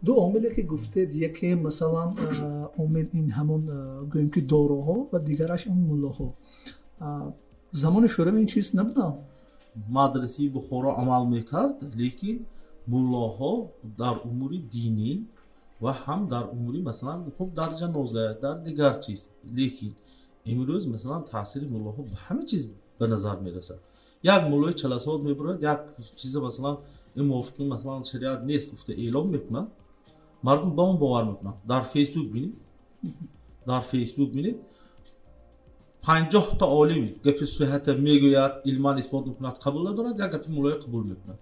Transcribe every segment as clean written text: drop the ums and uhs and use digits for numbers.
دو عاملی که گفتید، یکی مثلا عامل این همون گوییم که داروها و دیگرش اون ملاها. زمان شوروی این چیز نبوده. مدرسه بخارا عمل میکرد، لیکن ملاها در امور دینی و هم در امور مثلا خب در جنازه در دیگر چیز، لیکن امروز مثلا تاثیر ملاها به همه چیز به نظر میرسد. یک مولای جلسات میبرد، یک چیز مثلا این موافق مثلا شریعت نیست گفته اعلام میکند، مردم با اون باور میکنن. در فیسبوک بینید، در فیسبوک بینید 50 تا عالم گپ صحت میگوید، علمان اثبات میکند، قبول ندارد، یک گپ مولای قبول میکند.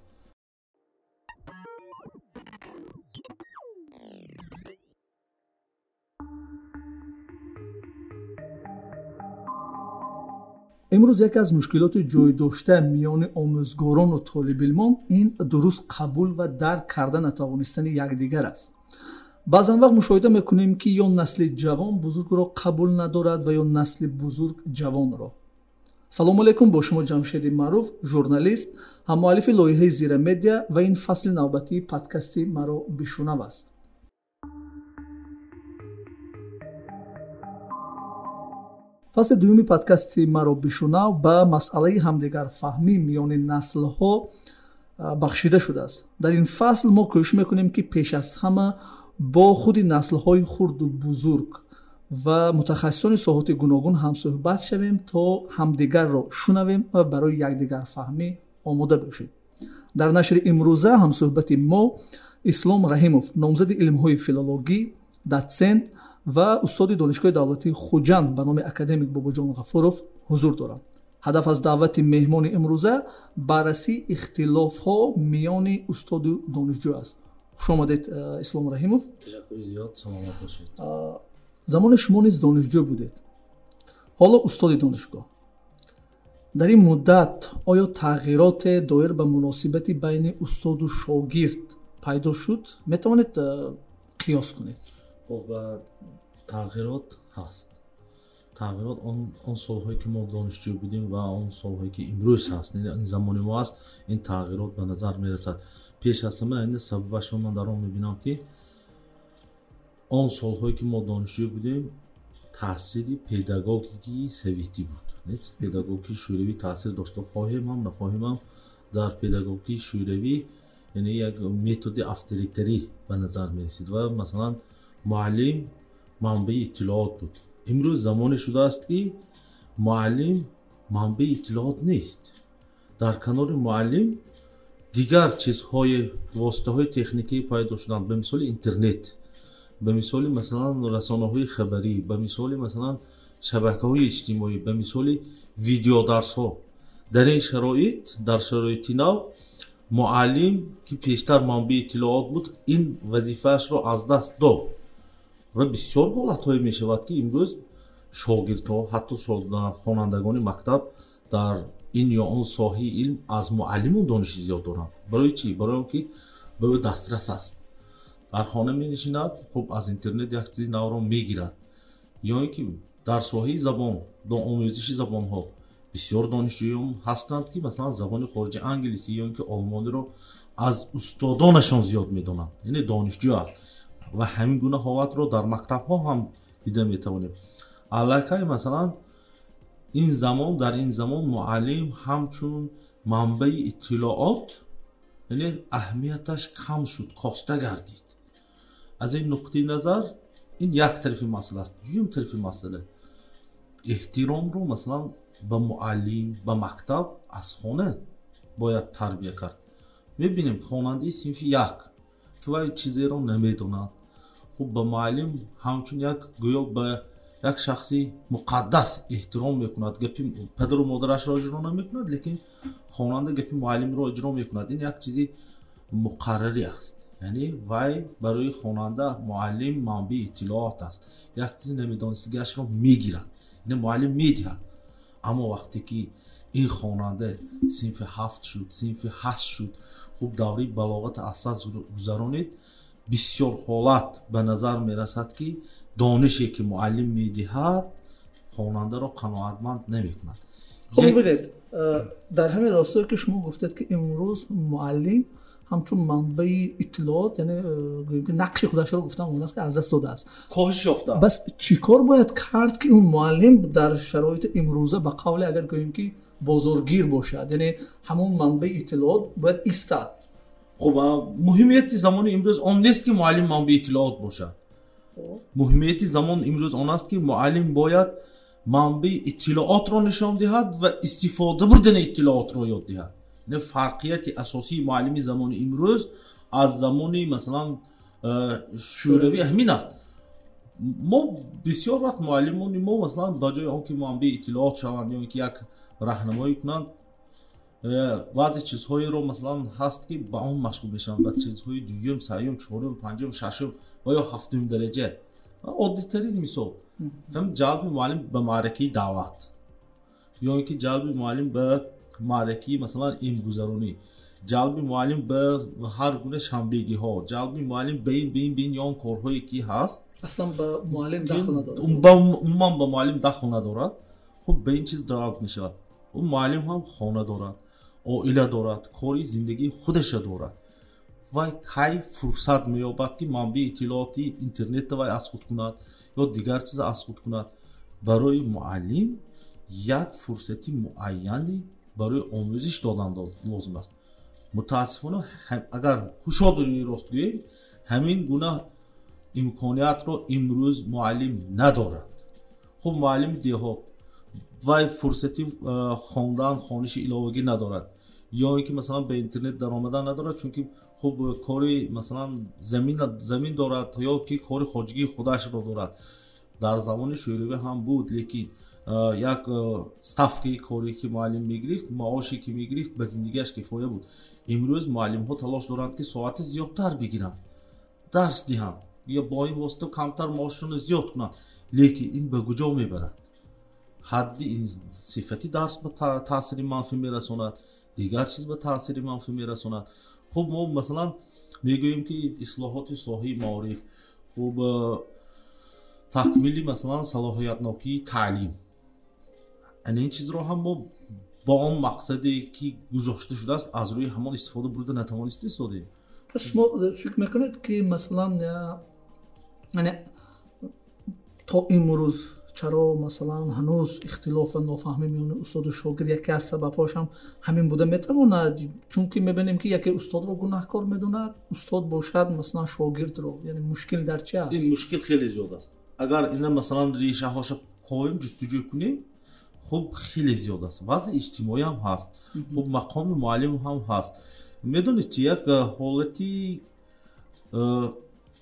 امروز یکی از مشکلات جای داشته میان آموزگاران و طالب علمان این درست قبول و درک کردن نتوانستن یکدیگر است. بعضا وقت مشاهده میکنیم که یا نسل جوان بزرگ را قبول ندارد و یا نسل بزرگ جوان را. سلام علیکم، با شما جمشید معروف، ژورنالیست، هم مؤلف لایحه زیر مدیا و این فصل نوبتی پادکست مرا بشنو است. فصل دومی پادکست مرا بشنو به مسئله همدیگر فهمی میان نسل ها بخشیده شده است. در این فصل ما کوشش میکنیم که پیش از همه با خود نسل های خرد و بزرگ و متخصصان ساحات گوناگون هم صحبت شویم تا همدیگر را شنویم و برای یکدیگر فهمی آماده باشیم. در نشر امروزه هم صحبت ما اسلام رحیموف، نامزد علم های فیلولوژی، داتسنت و استاد دانشگاه دولتی خوجند به نام اکادمیک باباجان غفوروف حضور دارند. هدف از دعوت مهمان امروزه بررسی اختلاف ها میان استاد و دانشجو است. خوش آمدید اسلام رحیموف. تشکر زیاد، سلامت باشید. زمان شما نیز دانشجو بودید، حالا استاد دانشگاه. در این مدت آیا تغییرات دایر به مناسبت بین استاد و شاگرد پیدا شد؟ میتوانید قیاس کنید؟ خب تغییرات هست. تغییرات اون سالهایی که ما دانشجو بودیم و اون سالهایی که امروز هست، این زمان ما هست، این تغییرات به نظر میرسد. پیش از همه این سببش من در آن میبینم که اون سالهایی که ما دانشجو بودیم تاثیر پداگوژیکی سویتی بود. پداگوژی شوروی تاثیر داشت. خواهیم هم نخواهیم هم در پداگوژی شوروی یعنی یک متد اتوریتری به نظر میرسید و مثلا معلم منبع اطلاعات بود. امروز زمان شده است که معلم منبع اطلاعات نیست. در کنار معلم دیگر چیزهای واسطه های تکنیکی پیدا شدند، به مثال اینترنت، به مثال مثلا رسانه های خبری، به مثال مثلا شبکه های اجتماعی، به مثال ویدیو درس ها. در این شرایط، در شرایط نو، معلم که پیشتر منبع اطلاعات بود این وظیفه‌اش را از دست داد و بسیار حالت‌هایی می‌شود که امروز شاگردها، حتی خوانندگان مکتب در این یا آن ساحه علم از معلم و دانش زیاد دارند. برای چی؟ برای اینکه به او دسترس است. در خانه می‌نشیند، خب از اینترنت یک چیز نو را می‌گیرد. یا اینکه در ساحه زبان، در آموزش زبان‌ها بسیار دانشجویان هستند که مثلا زبان خارجی انگلیسی یا اینکه آلمانی را از استادانشان زیاد می‌دانند، یعنی دانشجو است. و همین گونه حالت رو در مکتب ها هم دیده میتوانیم. علاقه مثلا این زمان، در این زمان معلم همچون منبع اطلاعات یعنی اهمیتش کم شد، کاسته گردید. از این نقطه نظر این یک طرف مسئله است. دوم طرف مسئله احترام رو مثلا به معلم، به مکتب از خانه باید تربیه کرد. میبینیم خواننده صنف یک که وای چیزی رو نمیدوند، خب به معلم همچون یک گویا به یک شخصی مقدس احترام میکند. گپی پدر و مادرش را اجرا نمیکند، لیکن خواننده گپی معلم را اجرا میکند. این یک چیزی مقرری است. یعنی وای برای خواننده معلم منبع اطلاعات است. یک چیزی نمیدانستگیش را میگیرد، یعنی معلم میدهد. اما وقتی که این خواننده صنف 7 شد، صنف 8 شد، خوب دوره بلاغت اساس گذرانید، بسیار حالت به نظر میرسد که دانشی که معلم میدهد خواننده را قناعتمند نمیکند. خب ببینید، در همین راستایی که شما گفتید که امروز معلم ҳамчун манбаи иттилоот, яъне гӯем ки нақши худашро гуфтам он аст ки аз даст додааст. коҳиш ёфтааст. бас чӣ кор бояд кард ки он муаллим дар шароити имрӯза ба қавле агар гӯем ки бозоргир бошад, яъне ҳамон манбаи иттилоот бояд истад? хуб муҳимияти замони имрӯз он нест ки муаллим манбаи иттилоот бошад. муҳимияти замони имрӯз он аст ки муаллим бояд манбаи иттилоотро нишон диҳад ва истифода бурдани иттилоотро ёд диҳад. не фарқияти асосии муаллими замони имрӯз аз замони масалан шӯравӣ ҳамин аст. мо бисёр вақт муаллимони мо масалан ба ҷои он ки манбаи иттилоот шаванд ё ин ки як раҳнамоӣ кунанд, баъзе чизҳоеро масалан ҳаст ки ба он машғул мешаванд, ба чизҳои дуюм, сеюм, чорум, панҷум, шашум ва ё ҳафтум дараҷа. оддитарин мисол ҷалби муаллим ба маъракаи даъват ё ин ки ҷалби муаллим ба маъракаи масалан имгузаронӣ, ҷалби муаллим ба ҳар гуна шанбегиҳо, ҷалби муаллим ба ин ё он корҳое ки ҳаст аслан ба муаллим дахл надорад, умуман ба муаллим дахл надорад. хуб ба ин чиз ҷалб мешавад. он муаллим ҳам хона дорад, оила дорад, кори зиндагии худаша дорад. вай кай фурсат меёбад ки манбаи иттилооти интернета вай аз худ кунад ё дигар чиза аз худ кунад. барои муаллим як фурсати муайяни барои омӯзиш додан лозим аст. мутаассифона агар кушодани рост гӯем, ҳамин гуна имкониятро имрӯз муаллим надорад. хуб муаллими деҳот вай фурсати хондан, хониши иловагӣ надорад, ё ин ки масалан ба интернет даромадан надорад, чунки хуб кори масалан замин дорад ё ки кори хоҷигии худашро дорад. дар замони шӯравӣ ҳам буд, лекин як ставкаи коре ки муаллим мегирифт, маоше ки мегирифт ба зиндагиаш кифоя буд. имрӯз муаллимҳо талош доранд ки соати зиёдтар бигиранд, дарс диҳанд ё бо ин восита камтар маошашонро зиёд кунанд, лекин ин ба куҷо мебарад? ҳадди сифати дарс ба таъсири манфӣ мерасонад, дигар чиз ба таъсири манфӣ мерасонад. хуб мо масалан мегӯем ки ислоҳоти соҳаи маориф, хуб такмили масалан салоҳиятнокии таълим, ин чизро ҳам мо ба он мақсаде ки гузошта шудааст аз рӯи ҳамон истифода бурда натавонистем истодем. шумо фикр мекунед ки масалан яъне то имрӯз чаро масалан ҳанӯз ихтилоф ва нофаҳмӣ миёни устоду шогирд яке аз сабабҳош ҳам ҳамин буда метавонад? чунки мебинем ки яке устодро гунаҳкор медонад, устод бошад масалан шогирдро, яъне мушкил дар чи аст? ин мушкил хеле зиёд аст. агар ина масалан решаҳоша коим ҷустуҷӯ кунем, хуб хеле зиёд аст. вазъи иҷтимоӣ ҳам ҳаст, хуб мақоми муаллим ҳам ҳаст. медонед чи як ҳолати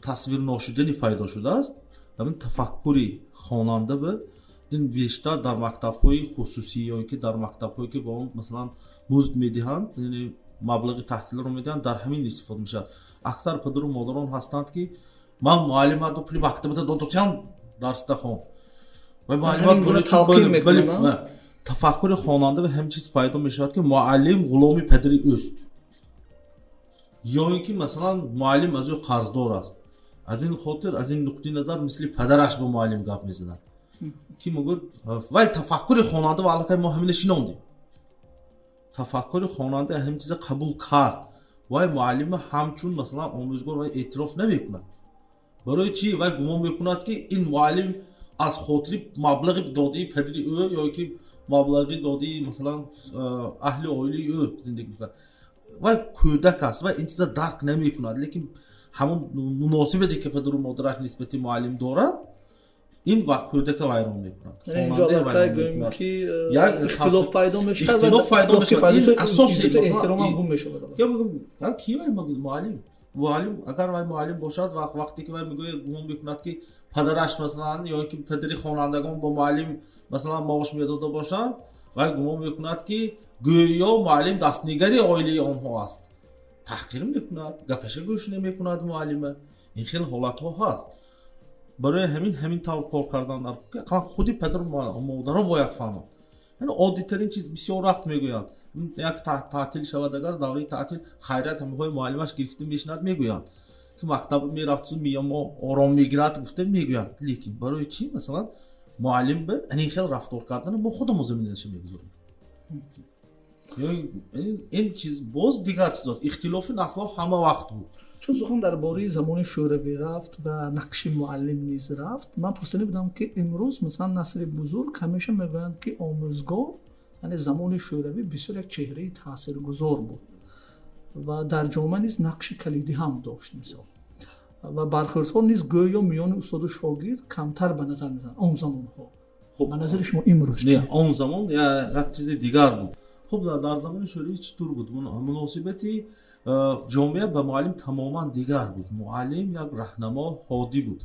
тасвирношудани пайдо шудааст. ҳамин тафаккури хонанда ба ин бештар дар мактабҳои хусусӣ ё ин ки дар мактабҳое ки ба он масалан музд медиҳанд, яъне маблағи таҳсилро медиҳанд, дар ҳамин истифода мешавад. аксар падару модарон ҳастанд ки ман муаллиматро пули мактабата додочам дарсда хон ва муаллимат тафаккури хонанда ва ҳамин чиз пайдо мешавад ки муаллим ғуломи падари ӯст, ё ин ки масалан муаллим аз ӯ қарздор аст. аз ин хотир аз ин нуқтаи назар мисли падараш ба муаллим гап мезанад ки мугӯ вай тафаккури хонанда ва аллакай мо ҳамина шинондем. тафаккури хонанда ҳамин чиза қабул кард, вай муаллима ҳамчун масалан омӯзгор вай эътироф намекунад. барои чӣ? вай гумон мекунад ки ин муаллим аз хотири маблағи додии падари ӯ ё ки маблағи додии масалан аҳли оилаи ӯ зиндагӣ мекунад. вай кӯдак аст, вай ин чиза дарк намекунад, лекин ҳамон муносибате ки падару модараш нисбати муаллим дорад, ин вақт кӯдака вайрон мекунад. ихтилоф пайдо мешавад, асоси эҳтиромам гум мешавад. ки вай муаллим агар вай муаллим бошад, вақте ки вай мегӯяд гумон мекунад ки падараш масалан ё ки падари хонандагон ба муаллим масалан маош медода бошанд, вай гумон мекунад ки гӯё муаллим дастнигари оилаи онҳо аст. таҳқир мекунад, гапаша гӯш намекунад муаллима. ин хел ҳолатҳо ҳаст. барои ҳамин тавр кор кардан дар худи падару модаро бояд фаҳмад. оддитарин чиз бисёр вақт мегӯянд, як таътил шавад, агар давраи таътил хайрият ҳамаҳои муаллимаш гирифта мешинад, мегӯянд ки мактаб мерафт мо ором мегирад гуфта мегӯянд. лекин барои чӣ масалан муаллим ба ин хел рафтор кардани мо худамон заминаша мегузорем. این چیز باز دیگر چیزاست. اختلاف نسل‌ها همه وقت بود. چون سخن درباره زمان شوروی رفت و نقش معلم نیز رفت، من پرسیده بودم که امروز مثلا نسل بزرگ همیشه میگویند که آموزگاه یعنی زمان شوروی بسیار یک چهره تاثیرگذار بود و در جامعه نیز نقش کلیدی هم داشت مثلا و برخوردها نیز گویا میان استاد و شاگرد کمتر به نظر میزنند اون زمان ها. خب به نظر شما امروز نه اون زمان یک چیز دیگر بود. خب در زمان شوروی چطور بود؟ مناسبتی جامعه به معلم تماما دیگر بود. معلم یک راهنما هادی بود،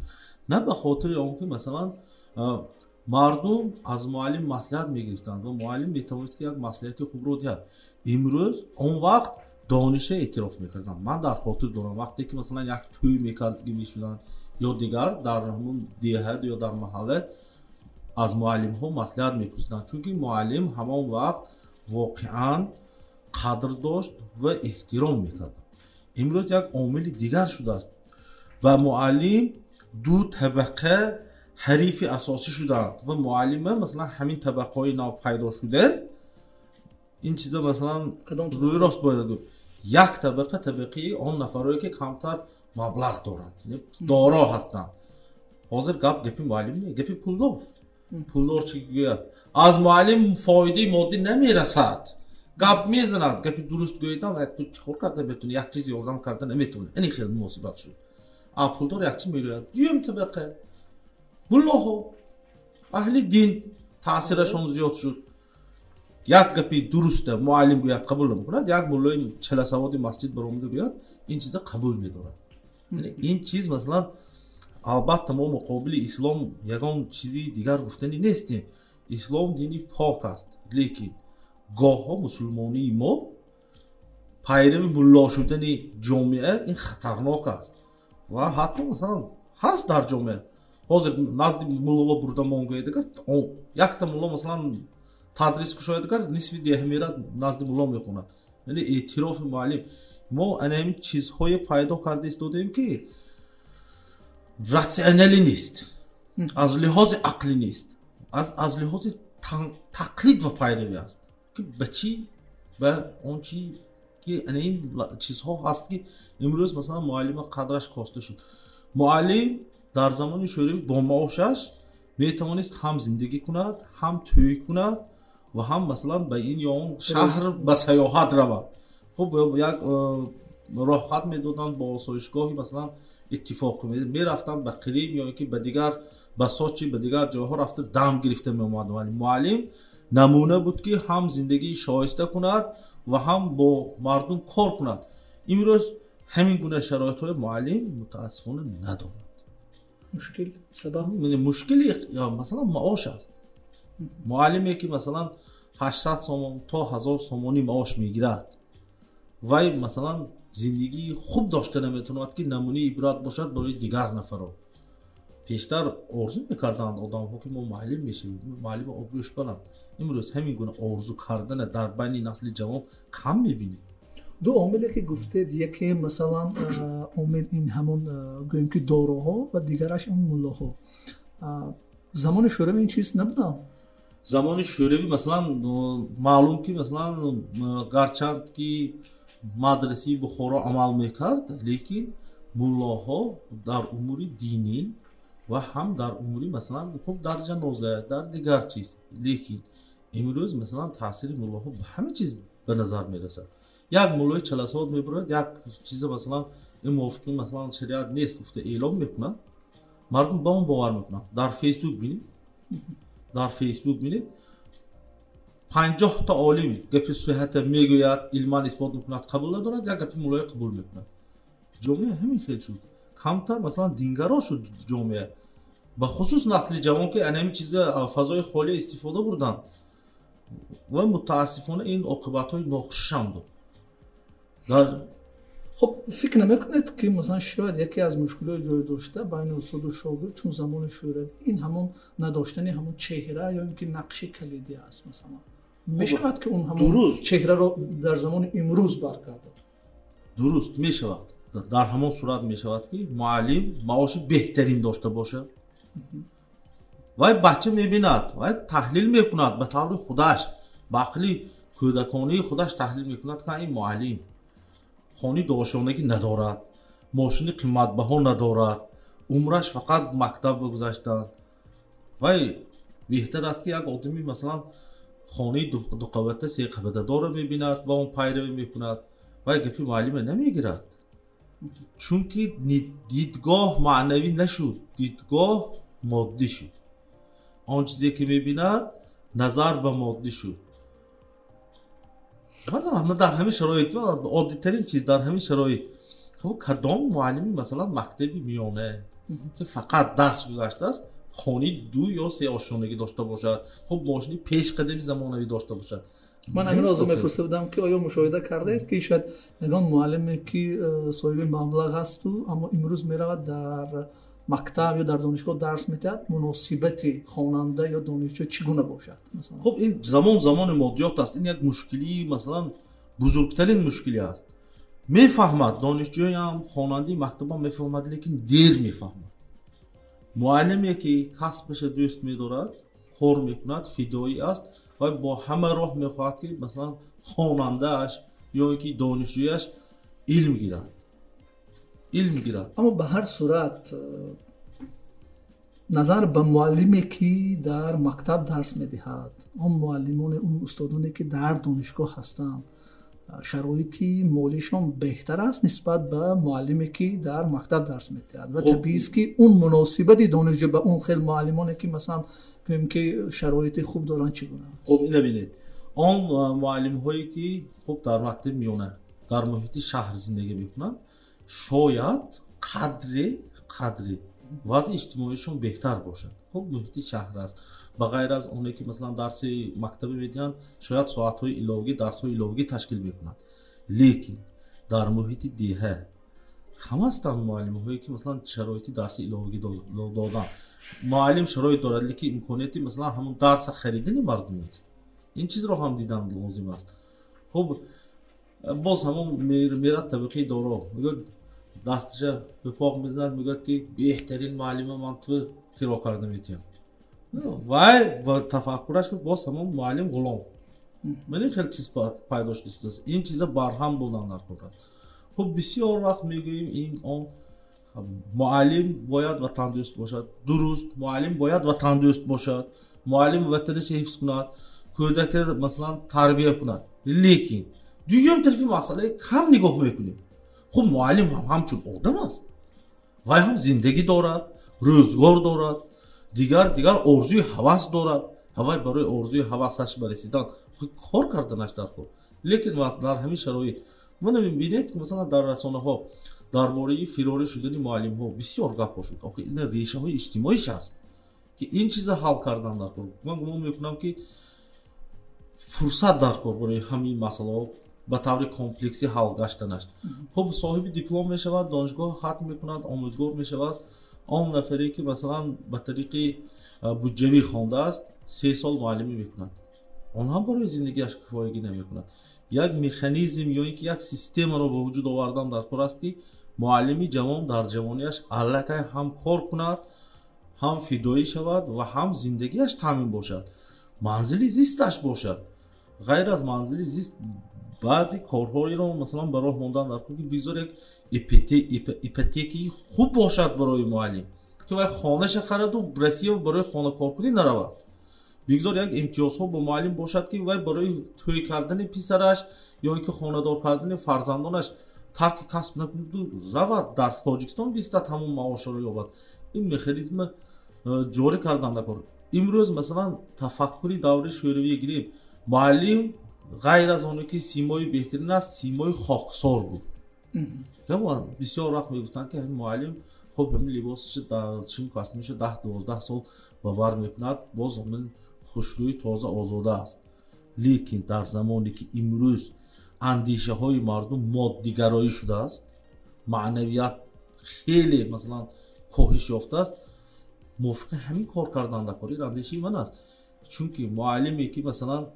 نه به خاطر آنکه مثلا مردم از معلم مصلحت میگرفتند و معلم میتوانست که یک مصلحت خوب رو دهد. امروز اون وقت دانشه اعتراف میکردند. من در خاطر دارم وقتی که مثلا یک توی میکردگی میشدند یا دیگر در همون دیهات یا در محله از معلم ها مصلحت میپرسیدند، چون که معلم همان وقت واقعا قدر داشت و احترام میکرد. امروز یک عامل دیگر شده است. و معلم دو طبقه حریف اساسی شدند و معلم مثلا همین طبقه های نو پیدا شده. این چیزا مثلا روی راست باید گفت. یک طبقه آن نفرایی که کمتر مبلغ دارند، یعنی دارا هستند. حاضر گپی معلم نیست، گپی پولدار چی گوید؟ از معلم فایده مادی نمیرسد، گپ میزند، گپی درست گویدن تو چیکار کرده بتونی یک چیز یاردم کرده نمیتونه. این خیلی مصیبت شد. پولدار یک چی میگوید. دوم طبقه والله اهل دین تاثیرشون زیاد شد. یک گپی درسته معلم گوید قبول نمیکند، یک مولای چله سواد مسجد برآمده گوید این چیزا قبول میدارد. یعنی این چیز مثلا البته ما مقابل اسلام یگان چیزی دیگر گفتنی نیستیم. اسلام دینی پاک است، لیکن گاه ها مسلمانی ما پیرو ملا شدن جامعه این خطرناک است و حتی مثلا هست در جامعه. حاضر نزد ملا برده مونگوی دیگر یک تا ملا مثلا تدریس کشای دیگر نصف دیه میرد نزد ملا میخوند. یعنی اعتراف معلم ما انهم چیزهای پیدا کرده استودیم که راسیونالی نیست، از لحاظ عقلی نیست، از لحاظ تقلید و پیروی است که به چی به اون چی که این چیزها هست که امروز مثلا معلم قدرش کاسته شد. معلم در زمان شوروی با معاشش میتوانست هم زندگی کند، هم توی کند و هم مثلا به این یا اون شهر به سیاحت رود. خب یک راه خط میدادن با آسایشگاهی مثلا اتفاق میرفتن به قلیم یا اینکه به دیگر به سوچی به دیگر جاها رفته دم گرفته میومد. ولی معلم نمونه بود که هم زندگی شایسته کند و هم با مردم کار کند. امروز همین گونه شرایط های معلم متاسفانه ندارد. مشکل سبب مشکلی مثلا معاش است. معلمی که مثلا 800 سوم تا 1000 سومانی معاش میگیرد و مثلا زندگی خوب داشته نمیتوند که نمونه عبرت باشد برای دیگر نفرها. پیشتر آرزو میکردند آدم ها که ما معلم میشیم، معلم آبروش بلند. امروز همین گونه آرزو کردن در بین نسل جوان کم میبینیم. دو عاملی که گفتید، یکی مثلا عامل این همون گویم که داروها و دیگرش اون ملاها. زمان شوروی این چیز نبود. زمان شوروی مثلا معلوم که مثلا گرچند که مدرسی بخورا عمل میکرد، لیکن ملاها در امور دینی و هم در امور مثلا خب در جنازه در دیگر چیز. لیکن امروز مثلا تاثیر ملاها به همه چیز به نظر میرسد. یک مولای 40 سال میبرد یک چیز مثلا این موافق مثلا شریعت نیست گفته اعلام میکند، مردم با اون باور میکنند. در فیسبوک بینید 50 تا عالم گپی صحت میگوید، علما اثبات میکند، قبول ندارد، یک گپی مولای قبول میکند. جامعه همین خیلی شد. کمتر مثلا دینگرا شد جامعه، به خصوص نسل جوان که همین چیز فضای خالی استفاده بردن و متاسفانه این عاقبت های ناخوش هم داد. خب فکر نمیکنید که مثلا شاید یکی از مشکلات جای داشته بین استاد و شاگرد چون زمان شوروی این همون نداشتن همون چهره یا اینکه نقش کلیدی است مثلا میشود که اون همون چهره رو در زمان امروز برگردد؟ درست میشود. در همون صورت میشود که معلم معاش بهترین داشته باشه و بچه میبیند و تحلیل میکند به طور خودش با عقلی کودکانه خودش تحلیل میکند که این معلم خانه داشتگی ندارد، ماشین قیمت بها ندارد، عمرش فقط مکتب بگذاشتن. وای بهتر است که یک آدمی مثلا خانه دو قبطه سه قبطه داره میبیند با اون پیروی میکند و گپی معلم نمیگیرد، چون که دیدگاه معنوی نشد، دیدگاه مادی شد. آن چیزی که میبیند نظر به مادی شد. مثلا در همین شرایط عادی ترین چیز در همین شرایط خب کدام معلمی مثلا مکتبی میانه که فقط درس گذاشته است خانه 2 یا 3 آشنایی داشته باشد، خب ماشینی پیش قدمی زمانوی داشته باشد. من همین از میپرسیده بودم که آیا مشاهده کرده اید که شاید یگان معلمی که صاحب مبلغ است و اما امروز میرود در مکتب یا در دانشگاه درس میدهد، مناسبت خواننده یا دانشجو چگونه باشد مثلا؟ خب این زمان مادیات است. این یک مشکلی مثلا بزرگترین مشکلی است. میفهمد دانشجوی هم خواننده مکتب هم میفهمد، لیکن دیر میفهمد. معلمی که کسبش دوست می‌دارد، کار میکند، فدایی است و با همه راه میخواهد که مثلا خواننده‌اش یا اینکه دانشجویش علم گیرد. اما به هر صورت نظر به معلمی که در مکتب درس میدهد، اون معلمان اون استادانی که در دانشگاه هستند شرایط مالیشان بهتر است نسبت به معلمی که در مکتب درس میدهد و طبیعی است که اون مناسبت دانشجو به اون خیلی معلمانی که مثلا که شرایط خوب دارن چگونه است؟ خب اینو ببینید، آن معلم هایی که خب در مکتب میونه در محیط شهر زندگی میکنند شاید قدری وضع اجتماعیشون بهتر باشد. خب محیط شهر است، بغیر از اونایی که مثلا درس مکتبی میدن شاید ساعت‌های الهی درس‌های الهی تشکیل میکنند، لیکن در محیط دیه کم هستند معلم‌هایی که مثلا شرایط درس الهی دادن. معلم شرایط دارد لیکن امکاناتی مثلا همون درس خریدن مردم نیست. این چیز رو هم دیدن لازم است. خب باز همون میرد طبقه دارا میگه دستش به پاک میزند، میگه که بهترین معلم من تو کار کردم میتونم و تفکرش باز همون معلم غلام. من خیلی چیز پیدا شده است. این چیزا برهم بودن در کار. خب بسیار وقت میگیم این اون معلم باید وطن دوست باشد. درست، معلم باید وطن دوست باشد، معلم وطنش حفظ کند، کودک مثلا تربیه کند. لیکن دویم طرفی مسئله کم نگاه میکنیم. خب معلم هم همچون آدم است و هم زندگی دارد، روزگار دارد، دیگر آرزوی هوس دارد. هوای برای آرزوی هوسش برسیدن خود کار کردنش در کار. لیکن در همین شرایط من میبینید که مثلا در رسانه ها درباره فراری شدن معلم ها بسیار گپ شد. آخه این ریشه های اجتماعیش است که این چیزا حل کردن در کار. من گمان میکنم که فرصت در کار برای همین مسئله با طور کمپلکسی حل گشتنش. خب صاحب دیپلم میشود، دانشگاه ختم میکند، آموزگار میشود. آن نفری که مثلا به طریق بودجوی خوانده است 3 سال معلمی میکند، آن هم برای زندگیش کفایگی نمیکند. یک مکانیزم یا اینکه یک سیستم را به وجود آوردن در کار است که معلمی جوان در جوانیش الکی هم کار کند، هم فدایی شود و هم زندگیش تامین باشد، منزلی زیستش باشد. غیر از منزلی زیست بعضی کارهایی رو مثلا برای ماندن در کار که بگذار یک ایپتیکی خوب باشد برای معلم که وقتی خانه‌اش خرید و برسی و برای خانه کار کنی نرود. بگذار یک امتیازها با معلم باشد که وقتی برای توی کردن پسرش یا اینکه خانه دار کردن فرزندانش ترک کسب نکند و رود در تاجیکستان بیستد همون معاش رو یابد. این مکانیزم جاری کردن در کار. امروز مثلا تفکری دوره شوروی گریم، معلم غیر از اونی که سیمای بهترین است سیمای خاکسار بود. که بسیار وقت میگفتن که همین معلم خب همین لباسش چون کاسته میشه 10-12 سال باور میکند باز همین خوشروی تازه آزاده است. لیکن در زمانی که امروز اندیشه های مردم مادیگرایی شده است، معنویت خیلی مثلا کاهش یافته است، موافق همین کار کردن در کاری اندیشه من است. چون که معلمی که مثلا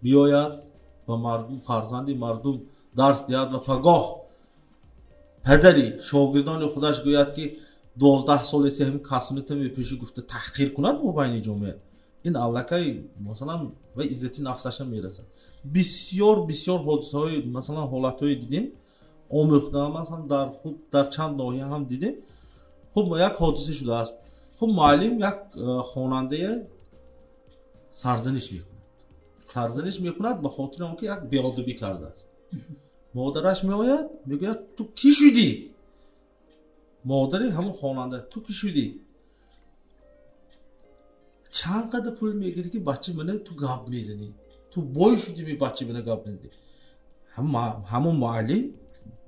بیاید و مردم فرزندی مردم درس دهد و پگاه پدری شاگردان خودش گوید که 12 سال است همین کسانیت می پیش گفته تحقیر کند مابین جامعه، این allakay مثلا و عزت نفسش میرسد. بسیار بسیار حادثه های مثلا حالت های دیدیم آموخته مثلا در چند ناحیه هم دیدیم. خب یک حادثه شده است. خب معلم یک خواننده سرزنش میکند به خاطر آنکه یک بیادبی کرده است. مادرش میآید میگوید تو کی شدی؟ مادری همون خواننده تو کی شدی؟ چند قدر پول میگیری که بچه منه تو گپ میزنی؟ تو بای شدی می بچه منه گپ میزنی؟ همون معلم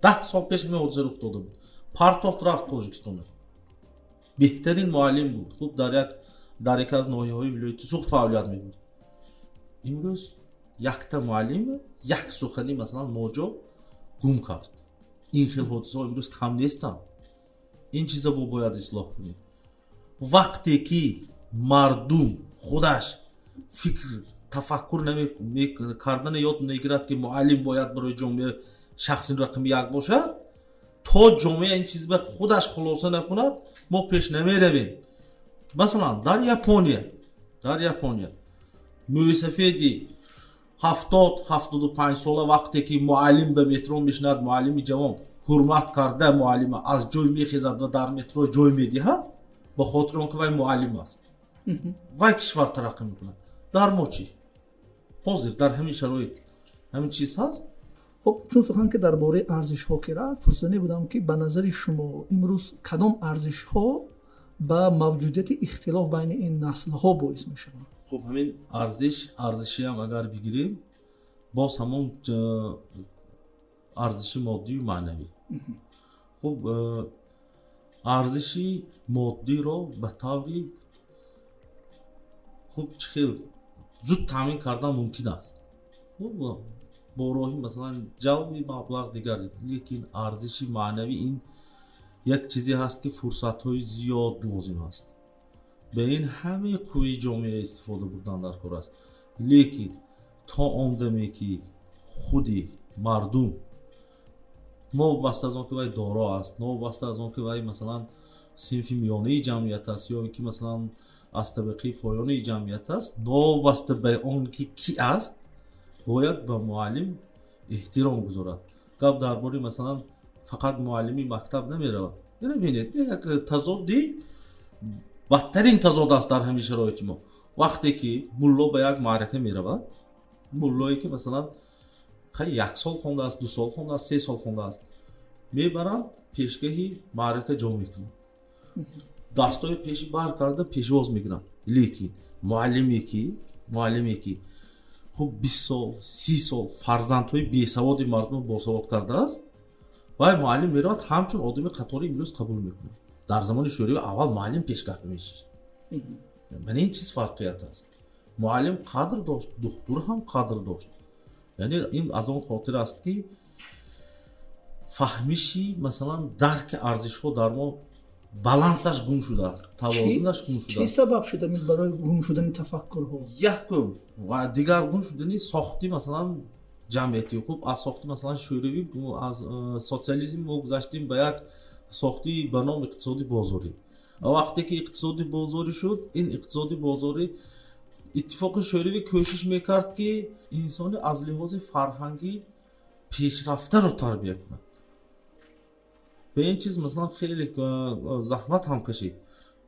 10 سال پیش می حادثه رخ داده بود. پرتافت رفت تاجیکستان. بهترین معلم بود. خوب در یک از ناحیه های ولایت سوخت فعالیت می‌کرد. امروز یک تا معلم یک سخنی مثلا موجو گم کرد. این خیلی حادثه امروز کم نیستن. این چیزا باید اصلاح کنید. وقتی که مردم خودش فکر تفکر کردن یاد نگیرد که معلم باید برای جامعه شخص رقم یک باشد، تا جامعه این چیز به خودش خلاصه نکند ما پیش نمیرویم. مثلا در یاپونیا موسفیدی 70-75 ساله وقتی که معلم به مترو میشند، معلم جوان حرمت کرده معلم از جای میخیزد و در مترو جای میدهد به خاطر آنکه وی معلم است. وی کشور ترقی میکند. در ما چی؟ حاضر در همین شرایط همین چیز هست. خب چون سخن که درباره ارزش ها که رفت، فرصتی بودم که به نظر شما امروز کدام ارزش ها با موجودیت اختلاف بین این نسل ها باعث میشه؟ خب همین ارزشی هم اگر بگیریم باز همون ارزش مادی و معنوی. خب ارزشی مادی رو به طوری خب خیلی زود تامین کردن ممکن است. خب با راهی مثلا جلبی مبلغ دیگر، لیکن ارزشی معنوی این یک چیزی هست که فرصت های زیاد لازم است. به این همه قوی جامعه استفاده بودن در کار است. لیکن تا آن دمی که خودی مردم نوابسته از آن که وی دارا است، نوابسته از آن که وی مثلا صنف میانه جمعیت است یا اینکه مثلا از طبقه پایانه جمعیت است، نوابسته به آن که کی است باید به معلم احترام گذارد. گپ درباره مثلا فقط معلمی مکتب نمیرود. ببینید یک تضادی بدترین تضاد است در همین شرایط ما. وقتی که ملا به یک معرکه میرود، ملایی که مثلا خیلی 1 سال خونده است، 2 سال خونده است، 3 سال خونده است، میبرند پیشگاهی معرکه جا میکنند، دستای پیشی بر کرده پیشواز میکنند. لیکن معلمی که خب 20 سال 30 سال فرزندهای بیسواد مردم باسواد کرده است و معلم میرود همچون آدم قطاری امروز قبول میکنه. در زمان شوروی اول معلم پیشگاه میشه. یعنی این چیز فرقیت است. معلم قدر داشت، دکتر هم قدر داشت. یعنی این از اون خاطر است که فهمیشی مثلا درک ارزش ها در ما بالانسش گم شده است، توازنش گم شده است. چی سبب شده برای گم شدن تفکر ها؟ یک و دیگر گم شدن ساختی مثلا جمعیتی. خوب از ساختی مثلا شوروی از سوسیالیسم ما گذشتیم به یک ساختی به نام اقتصادی بازاری. وقتی که اقتصادی بازاری شد، این اقتصادی بازاری اتفاق شوروی کوشش میکرد که انسان از لحاظ فرهنگی پیشرفته رو تربیت کند. به این چیز مثلا خیلی زحمت هم کشید.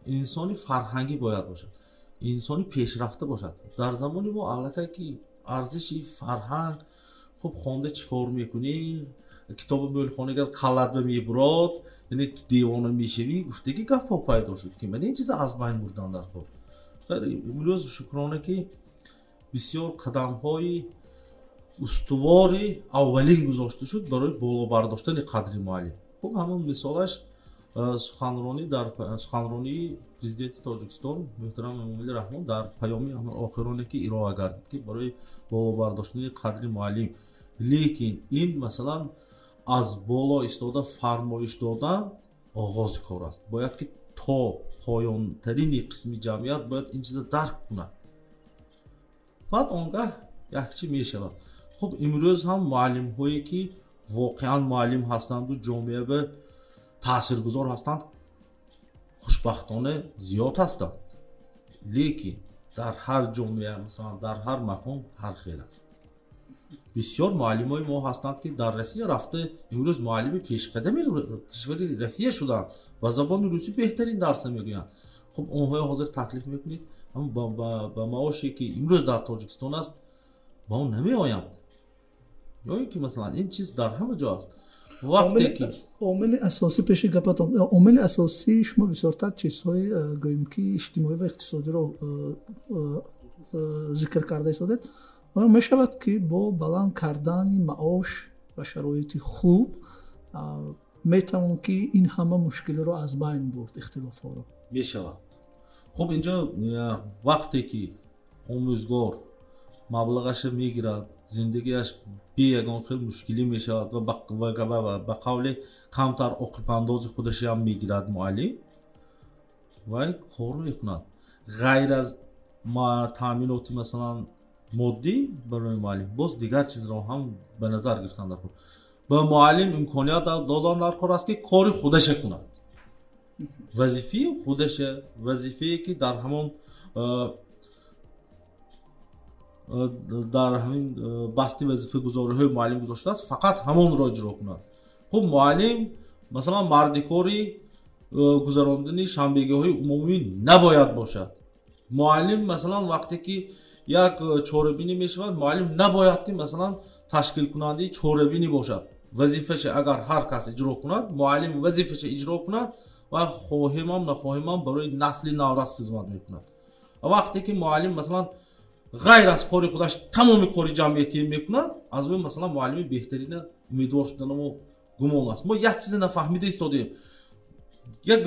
انسانی فرهنگی باید باشد، انسانی پیشرفته باشد. در زمان ما البته که ارزشی فرهنگ خب خونده چیکار میکنی؟ کتاب مولخانگر کلت به میبراد، یعنی تو دیوانه میشوی، گفتگی گپ پیدا شد که من این چیز از بین بردن در کار. خیلی امروز شکرانه که بسیار قدم های استواری اولین گذاشته شد برای بالا برداشتن قدر معلم. خب همون مثالش سخنرانی پرزیدنت تاجیکستان محترم امامعلی رحمان در پیامی آخرانه که ارائه گردید که برای بالا برداشتن قدر معلم. لیکن این مثلا از بالا ایستاده فرمایش دادن آغاز کار است. باید که تا پایان ترین قسم جمعیت باید این چیز درک کند. بعد آنگاه یک چی می شود. خب امروز هم معلم هایی که واقعا معلم هستند و جامعه به تاثیرگذار هستند خوشبختانه زیاد هستند. لیکن дар ҳар ҷомеа масалан дар ҳар макон ҳар хел аст. бисёр муаллимои мо ҳастанд ки дар Россия рафта имрӯз муаллими пешқадами кишвари Россия шуданд ва забони русӣ беҳтарин дарса мегӯянд. хуб онҳоро ҳозир таклиф мекунед ба маоше ки имрӯз дар Тоҷикистон аст ба он намеоянд. ё ин ки масалан ин чиз дар ҳама ҷо аст. вақте ки омили асосӣ пеши гапатон, омили асосӣ шумо бисёртар чизҳои гӯем ки иҷтимоӣ ва иқтисодиро зикр карда истодед. оё мешавад ки бо баланд кардани маош ва шароити хуб метавон ки ин ҳама мушкилиро аз байн бурд, ихтилофҳоро? мешавад. хуб инҷо вақте ки омӯзгор маблағаша мегирад, зиндагиаш бе ягон хел мушкилӣ мешавад ва ба қавле камтар оқибандози худашам мегирад муаллим, вай кор мекунад. ғайр аз таъминоти масалан моддӣ барои муаллим боз дигар чизро ҳам ба назар гирифтан дар кор. ба муаллим имконият додан дар кор аст ки кори худаша кунад. вазифаи худаша, вазифае ки дар ҳамон дар ҳамин басти вазифагузориҳои муаллим гузоштааст, фақат ҳамонро иҷро кунад. хуб муаллим масалан марди кори гузарондани шанбегиҳои умумӣ набояд бошад. муаллим масалан вақте ки як чорабинӣ мешавад, муаллим набояд ки масалан ташкилкунандаи чорабинӣ бошад. вазифаша агар ҳар кас иҷро кунад, муаллим вазифаша иҷро кунад ва хоҳимам нахоҳимам барои насли наврас хизмат мекунад. вақте ки муаллим масалан ғайр аз кори худаш тамоми кори ҷамъиятӣ мекунад, аз ӯ масалан муаллими беҳтарина умедвор шуданамо гумон аст. мо як чизе нафаҳмида истодем. як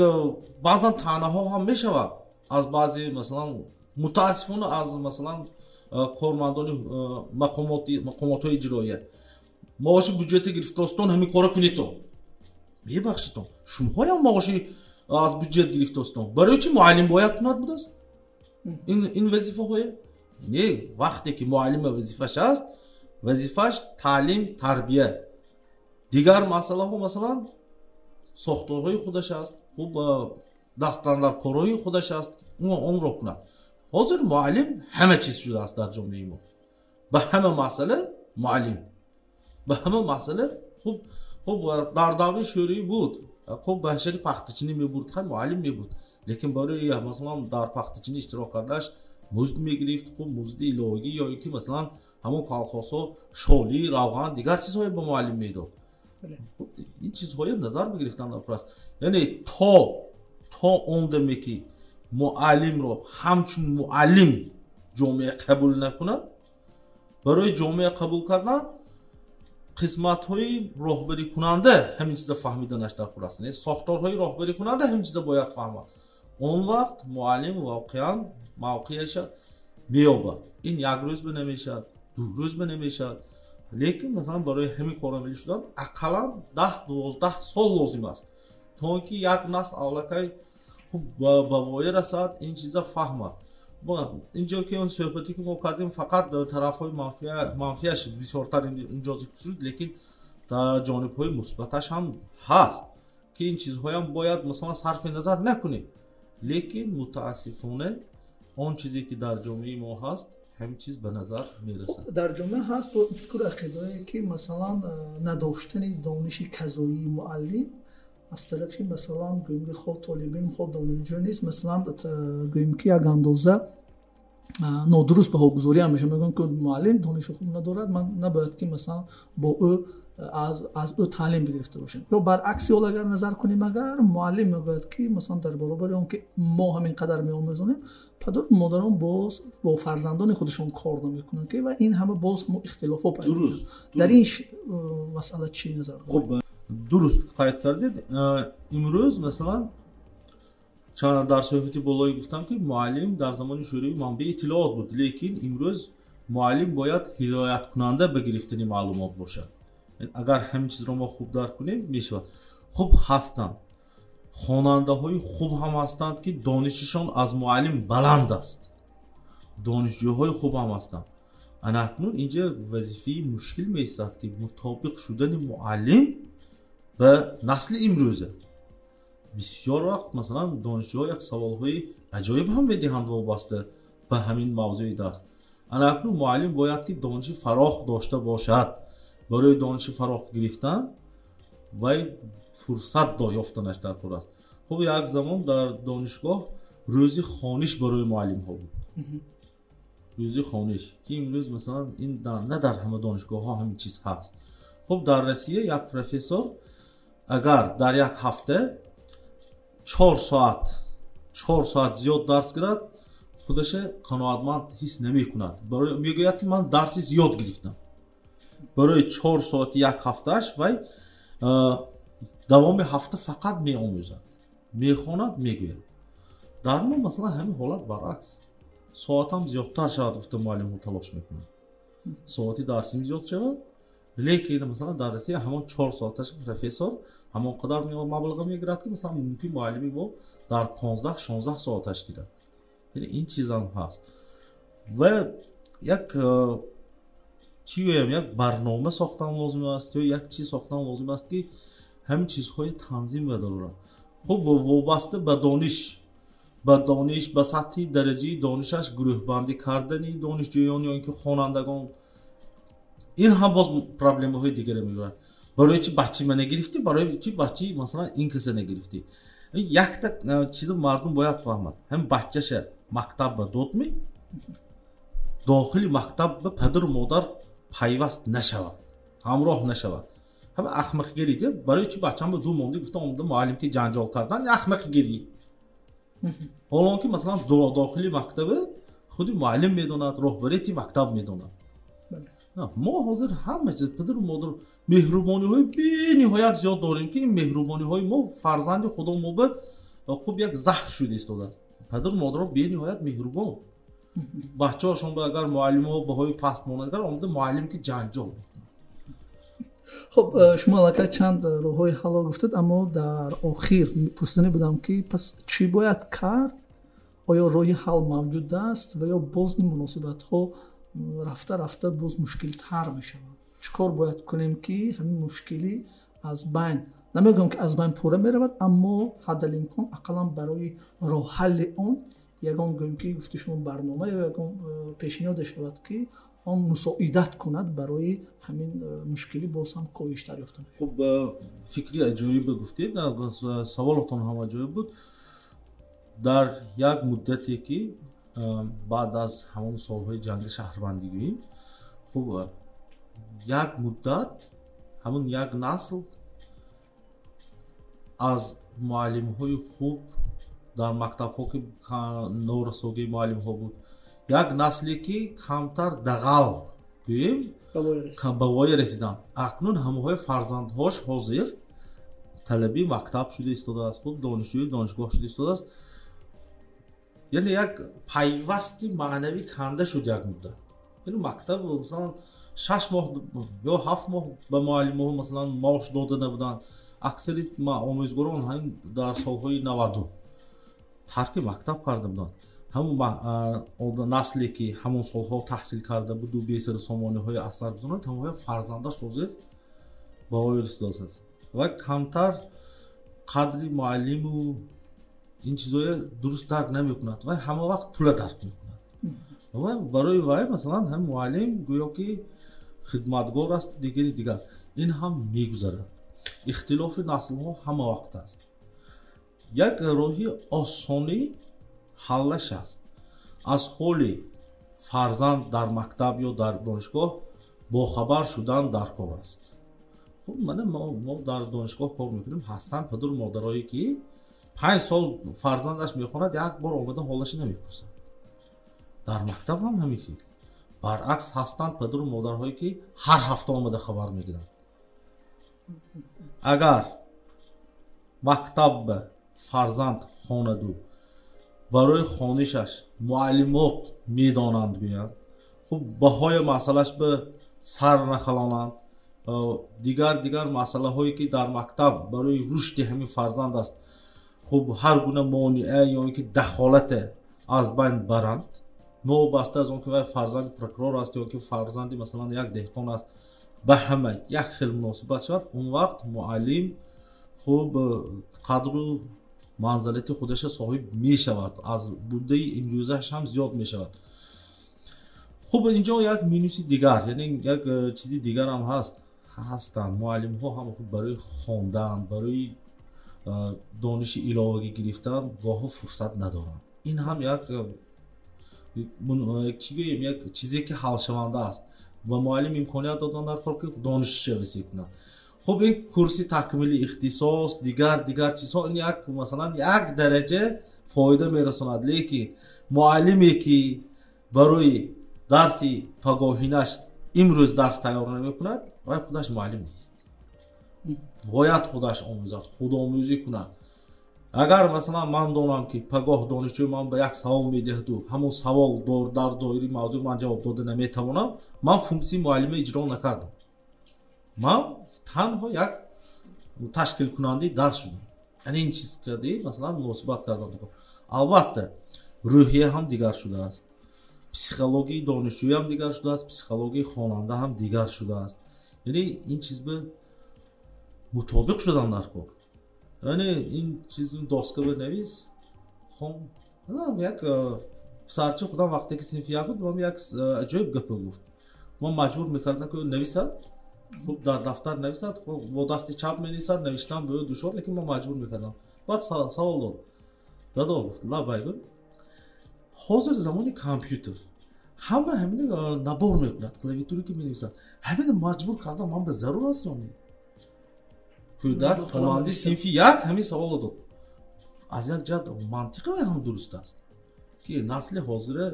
баъзан таънаҳо ҳам мешавад аз баъзе масалан мутаассифона аз масалан кормандони мақомотҳои иҷроия. маоши бюҷети гирифтостон ҳамин кора кунедтон. бебахшитон, шумоҳоям маоши аз бюҷет гирифтостон. барои чӣ муаллим бояд кунад будааст? ин вазифаҳое не. вақте ки муаллима вазифаш аст, вазифаш таълим, тарбия. дигар масъалаҳо масалан сохторҳои худаш аст, хуб дастандаркорҳои худаш аст, онро кунад. ҳозир муаллим ҳама чиз шудааст дар ҷомеаи мо. ба ҳама масъала муаллим, ба ҳама масъала хуб дар даври шӯрӣ буд. хуб башари пахтачинӣ мебурд, хай муаллим мебурд, лекин барои масалан дар пахтачинӣ иштирок кардааш музд мегирифт, хуб музди иловагӣ ё ин ки масалан ҳамон колхозҳо шолӣ, равған, дигар чизҳое ба муаллим медод. ин чизҳое назар бигирифтан дар кор аст. яъне то он даме ки муаллимро ҳамчун муаллим ҷомеа қабул накунад, барои ҷомеа қабул кардан қисматҳои роҳбарикунанда ҳамин чиза фаҳмиданаш дар кор аст. сохторҳои роҳбарикунанда ҳамин чиза бояд фаҳмад. он вақт муаллим воқеан мавқеаша меёбад. ин як рӯз ба намешавад, ду рӯз ба намешавад, лекин масалан барои ҳамин корамилӣ шудан ақаллан 10-12 сол лозим аст, то ин ки як насл авлакай хуб ба воя расад, ин чиза фаҳмад. инҷо ки он суҳбате ки мо кардем фақат тарафҳои манфиаш бисёртар инҷо зикр шуд, лекин ҷонибҳои мусбаташ ҳам ҳаст ки ин чизҳоям бояд масалан сарфи назар накунем, лекин мутаассифона он чизе ки дар ҷомеаи мо ҳаст ҳамин чиз ба назар мерасад. дар ҷомеа ҳаст бо фикру ақидае ки масалан надоштани дониши казоии муаллим аз тарафи масалан гӯем ки хо толибин, хо донишҷӯ низ масалан гӯем ки як андоза нодуруст баҳогузорӣ ҳам мешавад. мегӯям ки муаллим дониши хуб надорад, ман набояд ки масалан бо ӯ аз ӯ таълим бигирифта бошем. ё баръакси ҳол агар назар кунем, агар муаллим мегӯяд ки масалан дар баробари он ки мо ҳамин қадар меомӯзонем, падару модарон боз бо фарзандони худашон кор намекунанд ки ва ин ҳама боз ихтилофо пайдо мешавад. дар ин масъала чӣ назар доред? дуруст қайд кардед. имрӯз масалан дар суҳбати болоӣ гуфтам ки муаллим дар замони шӯравӣ манбаи иттилоот буд, лекин имрӯз муаллим бояд ҳидояткунанда ба гирифтани маълумот бошад. агар ҳамин чизро мо хуб дарк кунем мешавад. хуб ҳастанд хонандаҳои хуб ҳам ҳастанд ки донишашон аз муаллим баланд аст, донишҷӯҳои хуб ҳам ҳастанд. анакнун инҷа вазифаи мушкил меистад ки мутобиқ шудани муаллим ба насли имрӯза. бисёр вақт масалан донишҷӯҳо як саволҳои аҷоиб ҳам медиҳанд вобаста به همین موضوع درس. اکنون معلم باید که دانش فراخ داشته باشد. برای دانش فراخ گرفتن و فرصت یافتنش در کار است. خب یک زمان در دانشگاه روزی خوانش برای معلم ها بود. روزی خوانش که امروز مثلا این نه در همه دانشگاه ها همین چیز هست. خب در روسیه یک پروفسور اگر در یک هفته 4 ساعت زیاد درس گیرد خودش قناعتمند حس نمی کند. برای میگوید که من درسی زیاد گرفتم. برای 4 ساعت یک هفتهش و دوام هفته فقط می آموزد، می خواند، میگوید. در ما مثلا همین حالت برعکس، ساعتم زیادتر شود گفته معلم ها تلاش میکنند ساعتی درسیم زیاد شود، لیکن مثلا در روسیه همون 4 ساعتش پروفسور همون قدر مبلغ میگیرد که مثلا ممکن معلمی ما در 15-16 ساعتش گیرد. یعنی این چیز هم هست و یک یک برنامه ساختن لازم است یا یک چیز ساختن لازم است که همین چیزهای تنظیم بدارد. خب وابسته به دانش به سطح درجه دانشش گروه بندی کردنی دانشجویان یا اینکه خوانندگان، این هم باز پرابلم های دیگری میگوید. برای چی بچه من نگرفتی، برای چی بچه مثلا این کسی نگرفتی. یک تا چیز مردم باید فهمد، هم بچه‌ش مکتب به داد می داخل مکتب به پدر و مادر پیوست نشود، همراه نشود. هم احمق گریده. برای چی بچه‌م به دور مونده گفته اومده معلم که جنجال کردن، احمق گری. حالا که مثلا داخلی مکتب خودی معلم میدوند، راهبری مکتب میدوند. ما حاضر همه چیز پدر و مادر مهربانی های بی نهایت زیاد داریم که این مهربانی های ما فرزند خدا ما به خوب یک زهر شده ایستاده است. پدر و مادر بی نهایت مهربان، بچه هاشون به اگر معلم ها به های پست مانده آمده معلم که جنجال میکنه. خب شما البته چند راه های حل گفتید، اما در آخر پرسیدنی بودم که پس چی باید کرد؟ آیا راهی حل موجود است و یا باز این مناسبت ها رفته باز مشکل تر می شود؟ چیکار باید کنیم که همین مشکلی از بین، نمیگم که از بین پوره می رود، اما حد الامکان اقلا برای راه حل آن یگان گویم که گفته شما برنامه یا یگان پیشنهاد شود که آن مساعدت کند برای همین مشکلی باز هم کاهش یافتن. خب فکری عجایب گفتید، سوالتون هم عجایب بود. در یک مدتی که بعد از همون سالهای جنگ شهروندی، خب یک مدت همون یک نسل از معلم های خوب در مکتب ها که نورسوگی معلم ها بود، یک نسلی که کمتر دغل گوییم به وای رسیدن. اکنون همه های فرزندهاش حاضر طلبی مکتب شده ایستاده است، خود دانشجوی دانشگاه شده ایستاده است. یعنی یک پیوستی معنوی کنده شد یک مدت. یعنی مکتب مثلا 6 ماه یا 7 ماه به معلم ها مثلا معاش داده نبودن. اکثری آموزگاران همین در سالهای 92 ترک مکتب کرده بودن. همون نسلی که همون سالها تحصیل کرده بود و بیسر سامانه های اثر بزنند، همون فرزندش حاضر با وای رسیده است و کمتر قدری معلم و این چیزای درست درک نمی کند و همه وقت پول درک می کند و برای وای مثلا هم معلم گویا که خدمتگار است دیگر این هم می گذرد. اختلاف نسل ها همه وقت است. یک راهی آسانی حلش است از حال فرزند در مکتب یا در دانشگاه با خبر شدن در کار است. خب ما در دانشگاه کار میکنیم، هستند پدر و مادرایی که 5 سال فرزندش میخواند یک بار آمده حالش نمیپرسند. در مکتب هم همین خیلی برعکس هستند پدر و مادرهایی که هر هفته آمده خبر میگیرند. اگر مکتب فرزند خواند برای خوانشش معلمات میدانند گویند، خب بهای مسئلهش به سر نخلانند. دیگر مسئله هایی که در مکتب برای رشد همین فرزند است، خب هر گونه مانعه یا اینکه دخالت از بین برند. نوبسته از اون که فرزند پروکورور است یا که فرزندی مثلا یک دهقان است، به همه یک خیلی مناسبت شد، اون وقت معلم خوب قدر و манзилати худаша соҳиб мешавад, аз буддаи имрӯзааш ҳам зиёд мешавад. хуб инҷо як минуси дигар, яъне як чизи дигар ҳам ҳастанд. муаллимҳо ҳам барои хондан, барои дониши иловагӣ гирифтан гоҳо фурсат надоранд. ин ҳам як чӣ гӯем, як чизе ки ҳалшаванда аст. ба муаллим имконият додан дар кор ки донишро васеъ кунад. хуб ин курси такмили ихтисос, дигар чизҳо, ин як масалан як дараҷа фоида мерасонад, лекин муаллиме ки барои дарси пагоҳинаш имрӯз дарс тайёр намекунад, вай худаш муаллим нест. бояд худаш омӯзад, худомӯзӣ кунад. агар масалан ман донам ки пагоҳ донишҷӯи ман ба як савол медиҳаду ҳамон савол дар доираи мавзӯъ ман ҷавоб дода наметавонам, ман функсияи муаллима иҷро накардам. ман танҳо як ташкилкунандаи дарс шудам. яъне ин чиз кардӣ масалан муносибат кардан. албатта рӯҳия ҳам дигар шудааст, психологияи донишҷӯӣ ҳам дигар шудааст, психологияи хонанда ҳам дигар шудааст. яъне ин чиз ба мутобиқ шудан дар кор. яъне ин чиз доска бинавис хом як писарчи худам вақте ки синфи як буд, ман як аҷоиб гапа гуфт. ман маҷбур мекардам ки нависад, хуб дар дафтар нависад, бо дасти чап менависад, навиштан бо душвор, лекин ман маҷбур мекардам. баъд савол дод. дадо гуфт ла байгон, ҳозир замони компютер, ҳама ҳамин набор мекунад, клавиатура ки менависад. ҳамин маҷбур кардан ман ба зарур аст ё не? кӯдак хонандаи синфи як ҳамин саволо дод. аз як ҷиҳат мантиқи ҳам дуруст аст ки насли ҳозира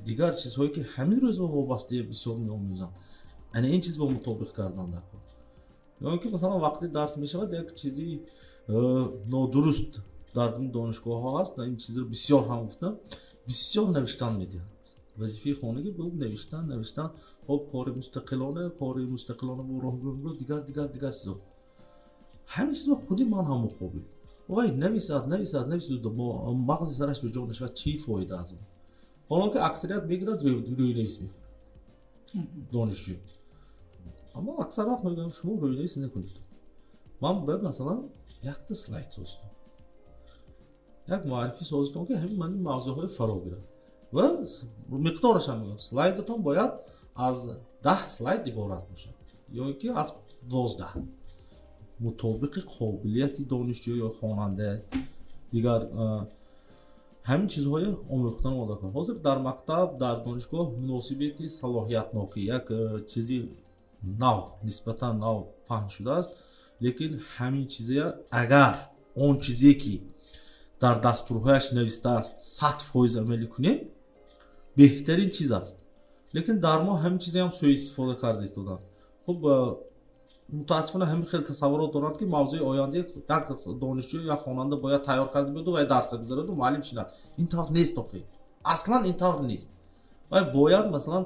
дигар чизҳое ки ҳамин рӯз ба вобастаи бисёр меомӯзанд. яъне ин чиз ба мутобиқ кардан дар кор. ё ки масалан вақте дарс мешавад як чизи нодуруст дар донишгоҳҳо ҳаст. ин чизро бисёр ҳам гуфтам, бисёр навиштан медиҳанд. вазифаи хонагӣ бо навиштан, хоб кори мустақилона бо роҳбарӣ, дигар чизо. ҳамин чизро худи ман ҳам муқобил. вай нависад бо мағзи сараш ду ҷонаш ва чӣ фоида аз он? ҳоло ки аксарият мегирад рӯйнавис мекунад донишҷӯ. аммо аксар вақт мегӯям шумо рӯйнавис накунед. ман ба масалан якта слайд созидам, як муаррифӣ созидам ки ҳамин мани мавзӯъҳои фаро гирад ва миқдорашам мегӯям. слайдатон бояд аз 10 слайд иборат бошад ё ки аз 12, мутобиқи қобилияти донишҷӯ ё хонанда. дигар ҳамин чизҳои омӯхтан ода кард. ҳозир дар мактаб, дар донишгоҳ муносибати салоҳиятнокӣ як чизи нав, нисбатан нав паҳн шудааст, лекин ҳамин чиза агар он чизе ки дар дастурҳояш навистааст 100% амалӣ кунем, беҳтарин чиз аст. лекин дар мо ҳамин чизаам сӯистифода карда истоданд. хуб мутаассифона ҳамин хел тасаввурот доранд ки мавзӯи оянда як донишҷӯ ё хонанда бояд тайёр карда биёду ва дарса гузараду муаллим шинад. ин тавр нест охир. аслан ин тавр нест. вай бояд масалан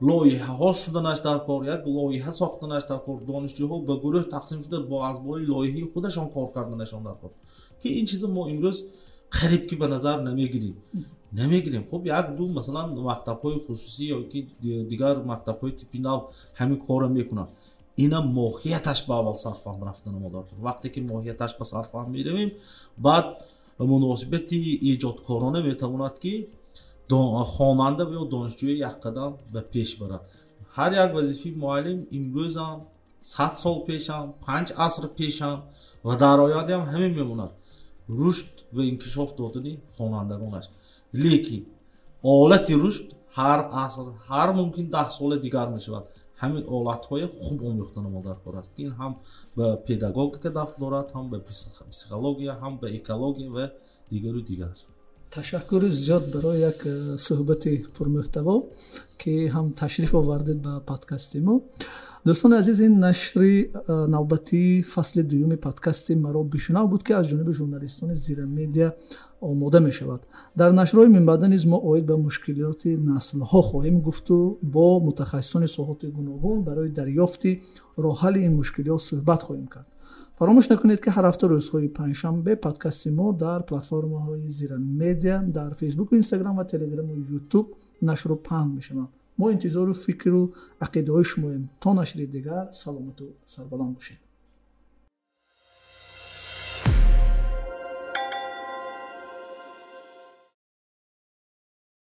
лоиҳаҳо шуданаш дар кор, як лоиҳа сохтанаш дар кор, донишҷӯҳо ба гурӯҳ тақсим шуда бо аз болои лоиҳаи худашон кор карданашон дар кор. ки ин чиза мо имрӯз қариб ки ба назар намегирем. хуб як ду масалан мактабҳои хусусӣ ё ки дигар мактабҳои типи нав ҳамин корро мекунанд. ина моҳияташ ба аввал сарфаҳм рафтани мо дар кор. вақте ки моҳияташ ба сарфаҳм меравем, баъд муносибати эҷодкорона метавонад ки хонанда ё донишҷӯи як қадам ба пеш барад. ҳар як вазифаи муаллим имрӯзам 100 сол пешам, 5 аср пешам ва дар ояндаам ҳамин мемонад. рушд ва инкишоф додани хонандагонаш. лекин олати рушд ҳар аср, ҳар мумкин 10 соли дигар мешавад. ҳамин олатҳои хуб омӯхтани мо дар кор аст ки ин ҳам ба педагогика дафт дорад, ҳам ба психология, ҳам ба экология ва дигару дигар. ташаккури зиёд барои як суҳбати пурмуҳтаво ки ҳам ташриф овардед ба подкасти мо. дӯстони азиз, ин нашри навбати фасли дуюми подкасти маро бишунав буд ки аз ҷониби журналистони Зира Медиа омода мешавад. дар нашрҳои минбаъда низ мо оид ба мушкилоти наслҳо хоҳем гуфту бо мутахассисони соҳати гуногун барои дарёфти роҳҳалли ин мушкилиҳо суҳбат хоҳем кард. фаромӯш накунед ки ҳар ҳафта рӯзҳои панҷшанбе подкасти мо дар платформаҳои Зира Медиа, дар фейсбук, инстаграм ва телеграм ва ютуб нашру паҳн мешаванд. мо интизору фикру ақидаҳои шумоем. то нашри дигар саломату сарбаланд бошед.